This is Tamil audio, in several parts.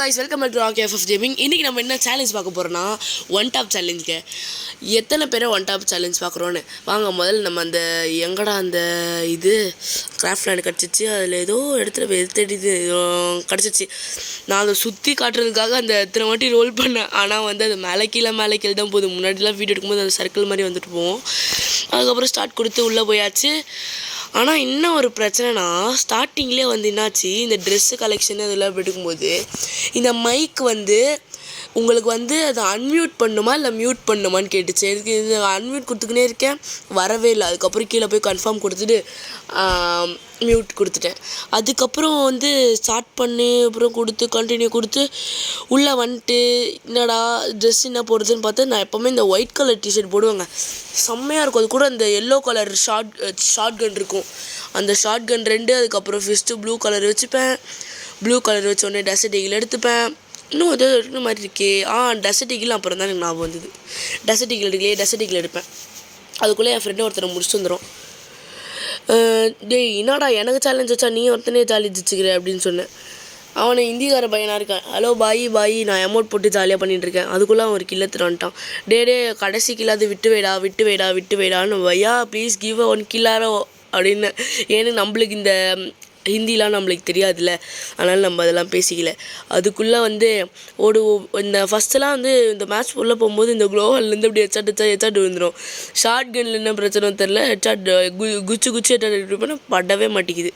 guys, welcome back to RKFF Gaming. இன்னைக்கு நம்ம என்ன சேலஞ்ச் பார்க்க போறோம்னா ஒன் டாப் சேலஞ்சுங்க. எத்தனை பேர் ஒன் டாப் சேலஞ்ச் பார்க்குறோன்னு வாங்க. முதல்ல நம்ம அந்த எங்கடா அந்த இது கிராஃப்ட் லேண்ட் கிடச்சிச்சு, அதில் ஏதோ இடத்துல தேடி கிடச்சிச்சு. நான் அதை சுற்றி காட்டுறதுக்காக அந்த எத்தனை வாட்டி ரோல் பண்ணேன். ஆனால் வந்து அது மேலே கீழே தான் போகுது. முன்னாடிலாம் வீடியோ எடுக்கும்போது அந்த சர்க்கிள் மாதிரி வந்துட்டு போவோம். அதுக்கப்புறம் ஸ்டார்ட் கொடுத்து உள்ளே போயாச்சு. ஆனால் இன்னும் ஒரு பிரச்சனைனா, ஸ்டார்டிங்லேயே வந்து என்னாச்சு, இந்த ட்ரெஸ்ஸு கலெக்ஷன் அதெல்லாம் எடுக்கும்போது இந்த மைக் வந்து உங்களுக்கு வந்து அதை அன்மியூட் பண்ணுமா இல்லை மியூட் பண்ணுமான்னு கேட்டுச்சு. இதுக்கு இது அன்மியூட் கொடுத்துக்கினே இருக்கேன், வரவே இல்லை. அதுக்கப்புறம் கீழே போய் கன்ஃபார்ம் கொடுத்துட்டு மியூட் கொடுத்துட்டேன். அதுக்கப்புறம் வந்து ஸ்டார்ட் பண்ணி அப்புறம் கொடுத்து கண்டினியூ கொடுத்து உள்ளே வந்துட்டு என்னடா ட்ரெஸ் என்ன போடுறதுன்னு பார்த்து, நான் எப்போவுமே இந்த ஒயிட் கலர் டிஷர்ட் போடுவேங்க, செம்மையாக இருக்கும். அது கூட அந்த எல்லோ கலர் ஷார்ட் கன் இருக்கும், அந்த ஷார்ட் கன் 2. அதுக்கப்புறம் ஃபிஸ்ட்டு ப்ளூ கலர் வச்சுப்பேன். ப்ளூ கலர் வச்சோடனே டெசர்ட் ஈகிள் எடுத்துப்பேன். இன்னும் ஏதோ இருக்கிற மாதிரி இருக்கே, டெசர்ட் ஈகிள் அப்புறம் தான் எனக்கு ஞாபகம் வந்தது. டெசர்ட் ஈகிள் எடுப்பேன். அதுக்குள்ளே என் ஃப்ரெண்டு ஒருத்தரை முடிச்சுட்டு வந்துடும். டேய் என்னடா எனக்கு சேலஞ்ச் வச்சா நீ ஒருத்தனே சேலஞ்ச் வச்சுக்கிற அப்படின்னு சொன்னேன். அவனை இந்திக்கார பையனாக இருக்கான். ஹலோ பாய் நான் அமௌண்ட் போட்டு ஜாலியாக பண்ணிகிட்ருக்கேன். அதுக்குள்ளே அவன் ஒரு கில்லத்து வந்துட்டான். டே கடைசி கில்லாது விட்டு வைடான்னு வையா ப்ளீஸ் கிவ் 1 கில்லாரோ அப்படின்னு. ஏன்னு நம்மளுக்கு இந்த ஹிந்திலாம் நம்மளுக்கு தெரியாதுல்ல, அதனால் நம்ம அதெல்லாம் பேசிக்கல. அதுக்குள்ளே வந்து இந்த ஃபஸ்ட்டெல்லாம் வந்து இந்த மேட்ச் உள்ளே போகும்போது இந்த க்ளோவால்லேருந்து அப்படி ஹெச்சாட் விழுந்துடும். ஷார்ட் கன்னில் என்ன பிரச்சனை தெரில, ஹெச்சாட் குச்சி ஹெச்சாட் பண்ண படவே மாட்டேங்குது.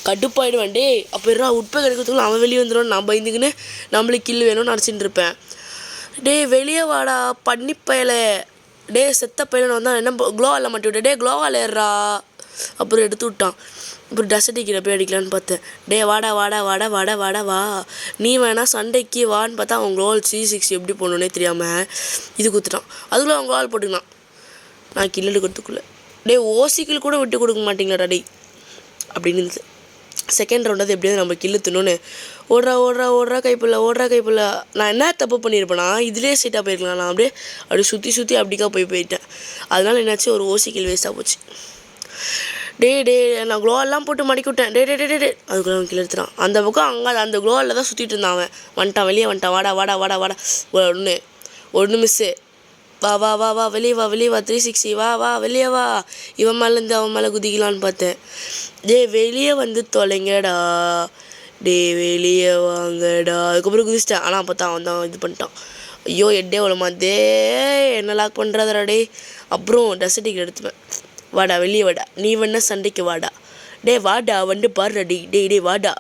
கடுப்பாயிடுவேன். டே அப்போ உட்பை கிடைக்கிறதுக்குள்ள அவன் வெளியே வந்துடும். நான் பயந்துக்குன்னு நம்மளுக்கு கில் வேணும்னு நினச்சிட்டு இருப்பேன். டே வெளியே வாடா பண்ணிப்பயலை, டே செத்த பயில வந்தான். என்ன க்ளோவாலில் மாட்டி விட்டேன். டே க்ளோவால் ஏறா. அப்புறம் எடுத்து விட்டான். அப்புறம் டெசர்ட் ஈகிள் போய் அடிக்கலான்னு பார்த்தேன். டே வாடா வா, நீ வேணா சண்டைக்கு வான்னு பார்த்தா அவன் க்ளோவால் 360 எப்படி போடணுன்னே தெரியாமல் இது குத்துட்டான். அதுக்குள்ளே அவன் க்ளோவால் போட்டுக்கலாம். நான் கில் எடுக்கிறதுக்குள்ளே டே ஓசிக்கில் கூட விட்டு கொடுக்க மாட்டீங்களாடா டே அப்படின்னு இருந்துச்சு. செகண்ட் ரவுண்டாவது எப்படியாவது நம்ம கில்லு தின்னோன்னு ஓடுறா கைப்பில்ல. நான் என்ன தப்பு பண்ணியிருப்பேன்னா, இதிலே சீட்டாக போயிருக்கலாம். நான் அப்படியே சுற்றி அப்படிக்கா போயிட்டேன். அதனால என்னாச்சு, ஒரு ஓசிக்கில் வேஸ்ட்டாக போச்சு. டே நான் க்ளோவெல்லாம் போட்டு மடிக்கி விட்டேன். டே அதுக்குள்ளே அவன் கில் எடுத்துட்டான். அந்த பக்கம் அங்கே அந்த க்ளோவில் தான் சுற்றிட்டு இருந்தான். அவன் வெளியே வந்துட்டான். வாடா ஒன்று மிஸ்ஸு. வா வெளியே வா 360 வா வெளியே வா. இவன் மேலேருந்து அவன் மேலே குதிக்கலான்னு பார்த்தேன். டே வெளியே வந்து தொலைங்கடா, டே வெளியே வாங்கடா. அதுக்கப்புறம் குதிச்சிட்டேன். ஆனால் அப்போ தான் அவன் தான் இது பண்ணிட்டான். ஐயோ எட்டே உலமா தே என்ன லாக் பண்ணுறாதடா டே. அப்புறம் டெசர்ட் ஈகிள் எடுத்துப்பேன். வாடா வெளியே வாடா, நீ வேணா சண்டைக்கு வாடா. டே வாடா வந்து பாரு டே வாடா.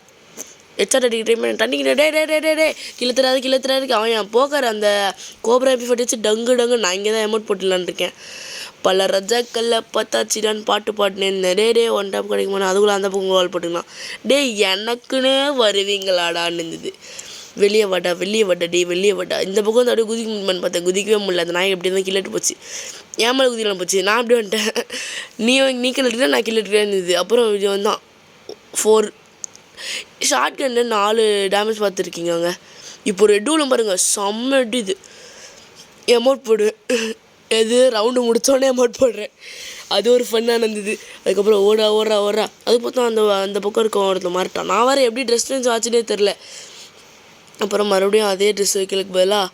எச்சாட்ட ட்ரை பண்ண தண்ணிக்கிட்ட டே கிளத்துறாரு. அவன் என் போக்கார் அந்த கோப்ரா எபிஃபோர்ட் வச்சு டங்கு. நான் இங்கே தான் அமௌண்ட் போட்டுலான்னு இருக்கேன். பல ரஜாக்கல்ல பார்த்தாச்சிடான்னு பாட்டு பாட்டுனேன். டே ஒன் டாப் கிடைக்குமா, அதுக்குள்ளே அந்த பக்கம் வால் போட்டுக்கலாம். டே எனக்குன்னு வருவீங்களாடான்னு இருந்தது. வெளியே வாடா டே வெளியே வாடா. இந்த பக்கம் வந்து அப்படியே குதிக்கணும்னு பார்த்தேன், குதிக்கவே முடியல. அந்த நாய் எப்படி இருந்தால் கில்லட்டு போச்சு, ஏன் மேலே குதிக்கலாம் போச்சு. நான் அப்படியே வந்துட்டேன். நீ கில்லட்டுனா நான் கில்லட்டுக்கே இருந்தது. அப்புறம் இது வந்தான் 4 ஷார்ட் கன்னு 4 டேமேஜ் பார்த்துருக்கீங்க. இப்போ ஒரு ரெட்டூலும் பாருங்கள், செம்ம எட்டு. இது அமௌண்ட் போடுவேன், எது ரவுண்டு முடித்தோடனே அமௌண்ட் போடுறேன். அது ஒரு ஃபன்னாக இருந்தது. அதுக்கப்புறம் ஓடுறா. அது பார்த்தா அந்த பக்கம் இருக்க ஒருத்தர் மாறிட்டான். நான் வேறு எப்படி ட்ரெஸ் சேஞ்ச் ஆச்சுன்னே தெரில. அப்புறம் மறுபடியும் அதே ட்ரெஸ் வைக்கிறதுக்கு பதிலாக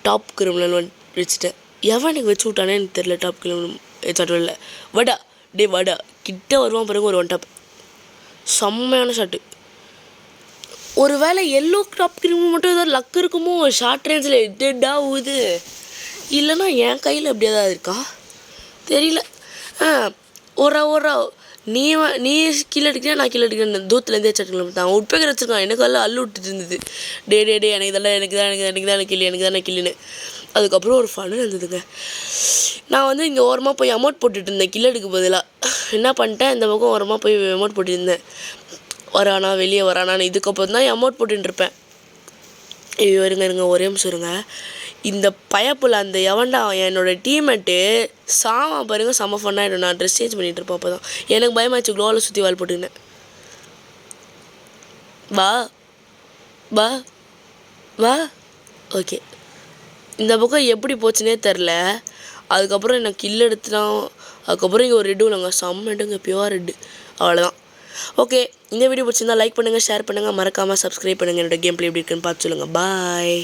டாப் கிரிமினல் வச்சுட்டேன். எவன் எனக்கு வச்சு விட்டானே எனக்கு தெரில. டாப் கிரிமினல் சாட்டில் வாடா கிட்ட வருவான் பாருங்க. ஒரு ஒன் டாப் செம்மையான ஷாட்டு. ஒரு வேளை எல்லோ டாப் கிரிமினல் மட்டும் ஏதாவது லக் இருக்குமோ, ஷார்ட் ரேஞ்சில் எட்டா ஊது, இல்லைன்னா என் கையில் எப்படியா தான் இருக்கா தெரியல. ஓடுறா நீ கீழே அடிக்கிறேன், நான் கீழே அடிக்கிறேன். தூரத்துலேருந்தே சட்டுக்கலாம் தான் உட்பேக்கர் வச்சுருக்கான். எனக்கு எல்லாம் அள்ளு விட்டுட்டு இருந்தது. டே எனக்கு தான் கில்லுன்னு. அதுக்கப்புறம் ஒரு ஃபன்னு இருந்ததுங்க. நான் வந்து இங்கே ஓரமாக போய் அமௌண்ட் போட்டுட்டு இருந்தேன் கில் எடுக்க பதிலாக. என்ன பண்ணிட்டேன், இந்த பக்கம் ஓரமாக போய் அமௌண்ட் போட்டுருந்தேன். வெளியே வரானான்னு. இதுக்கப்புறம் தான் அமௌண்ட் போட்டுருப்பேன். இருங்க ஒரே நிமிஷம் இருங்க. இந்த பயப்புல அந்த எவன்டா என்னோட டீம்மேட்டு சாமான் பாருங்க, செம்ம ஃபன்னாகிடும். நான் ட்ரெஸ் சேஞ்ச் பண்ணிகிட்டு இருப்பேன். அப்போ தான் எனக்கு பயமாச்சு. க்ளோவில் சுற்றி வால் போட்டுக்கினேன். வா ஓகே. இந்த பக்கம் எப்படி போச்சுன்னே தெரில. அதுக்கப்புறம் எனக்கு கில் எடுத்துட்டான். அதுக்கப்புறம் இங்கே ஒரு ரெட்டு இல்லைங்க, செம்ம ரெட்டுங்க, பியூர் ரெட்டு. அவ்வளோதான். ஓகே, இந்த வீடியோ பிடிச்சிருந்தா லைக் பண்ணுங்கள், ஷேர் பண்ணுங்கள், மறக்காமல் சப்ஸ்கிரைப் பண்ணுங்கள். என்னோட கேம் ப்ளே எப்படி இருக்குன்னு பார்த்து சொல்லுங்கள். பாய்.